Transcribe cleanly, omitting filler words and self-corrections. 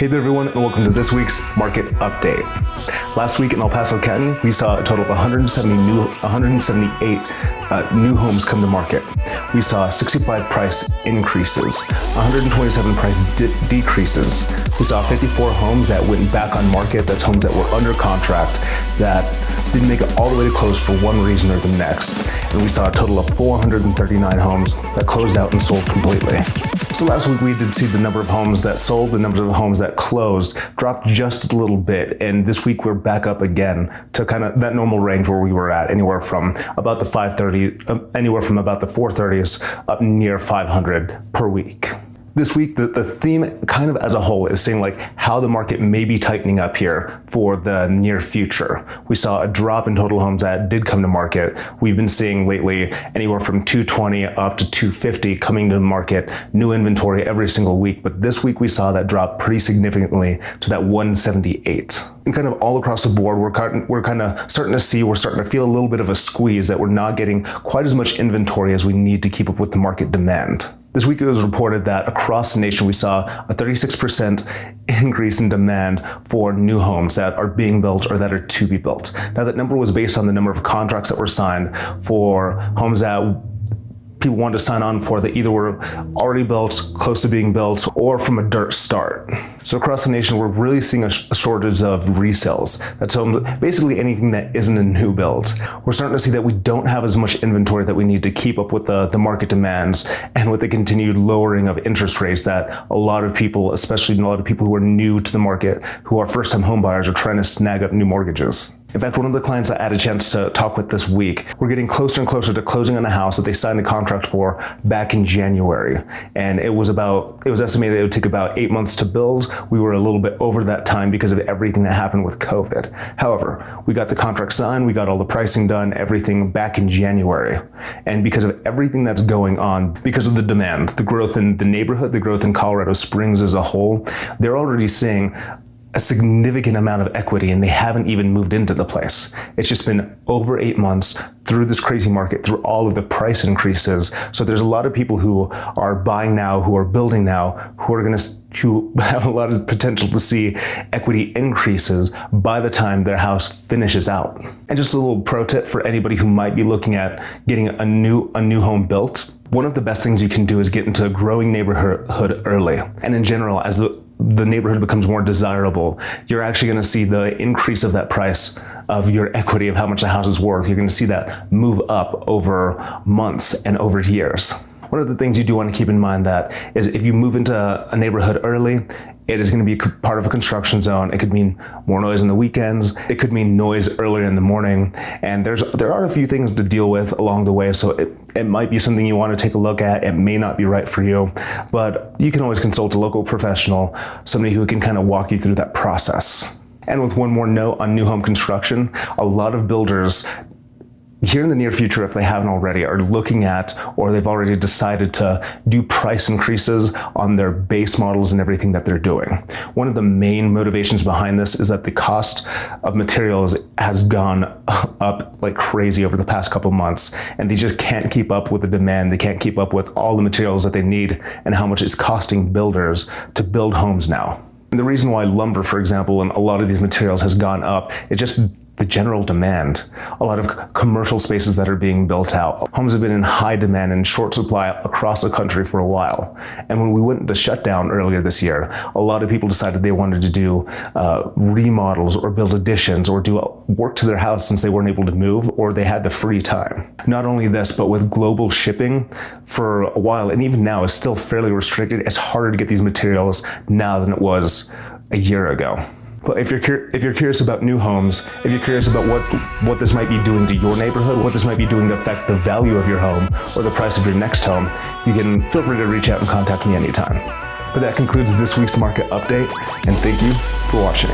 Hey there everyone, and welcome to this week's market update. Last week in El Paso County, we saw a total of 178 new homes come to market. We saw 65 price increases, 127 price decreases. We saw 54 homes that went back on market. That's homes that were under contract that didn't make it all the way to close for one reason or the next. And we saw a total of 439 homes that closed out and sold completely. So last week we did see the number of homes that sold, the number of homes that closed dropped just a little bit. And this week we're back up again to kind of that normal range where we were at, anywhere from about the 430s up near 500 per week. This week, the theme kind of as a whole is saying like how the market may be tightening up here for the near future. We saw a drop in total homes that did come to market. We've been seeing lately anywhere from 220 up to 250 coming to the market, new inventory every single week. But this week we saw that drop pretty significantly to that 178. And kind of all across the board, we're kind of starting to feel a little bit of a squeeze that we're not getting quite as much inventory as we need to keep up with the market demand. This week it was reported that across the nation we saw a 36% increase in demand for new homes that are being built or that are to be built. Now that number was based on the number of contracts that were signed for homes that people wanted to sign on for that either were already built, close to being built, or from a dirt start. So across the nation, we're really seeing a shortage of resales. That's basically anything that isn't a new build. We're starting to see that we don't have as much inventory that we need to keep up with the market demands and with the continued lowering of interest rates that a lot of people, especially a lot of people who are new to the market, who are first-time home buyers, are trying to snag up new mortgages. In fact, one of the clients that I had a chance to talk with this week, we're getting closer and closer to closing on a house that they signed a contract for back in January. And it was estimated it would take about 8 months to build. We were a little bit over that time because of everything that happened with COVID. However, we got the contract signed, we got all the pricing done, everything back in January. And because of everything that's going on, because of the demand, the growth in the neighborhood, the growth in Colorado Springs as a whole, they're already seeing a significant amount of equity and they haven't even moved into the place. It's just been over 8 months through this crazy market, through all of the price increases. So there's a lot of people who are buying now, who are building now, who have a lot of potential to see equity increases by the time their house finishes out. And just a little pro tip for anybody who might be looking at getting a new home built. One of the best things you can do is get into a growing neighborhood early. And in general, as the neighborhood becomes more desirable, you're actually going to see the increase of that price of your equity of how much the house is worth. You're going to see that move up over months and over years. One of the things you do want to keep in mind that is if you move into a neighborhood early, it is going to be part of a construction zone. It could mean more noise on the weekends. It could mean noise earlier in the morning. And there are a few things to deal with along the way. So it might be something you want to take a look at. It may not be right for you, but you can always consult a local professional, somebody who can kind of walk you through that process. And with one more note on new home construction, a lot of builders here in the near future, if they haven't already, are looking at or they've already decided to do price increases on their base models and everything that they're doing. One of the main motivations behind this is that the cost of materials has gone up like crazy over the past couple months, and they just can't keep up with the demand. They can't keep up with all the materials that they need and how much it's costing builders to build homes now. And the reason why lumber, for example, and a lot of these materials has gone up, it's just the general demand. A lot of commercial spaces that are being built out. Homes have been in high demand and short supply across the country for a while. And when we went into shutdown earlier this year, a lot of people decided they wanted to do remodels or build additions or do work to their house since they weren't able to move or they had the free time. Not only this, but with global shipping for a while, and even now is still fairly restricted. It's harder to get these materials now than it was a year ago. But if you're curious about new homes, if you're curious about what this might be doing to your neighborhood, what this might be doing to affect the value of your home or the price of your next home, you can feel free to reach out and contact me anytime. But that concludes this week's market update, and thank you for watching.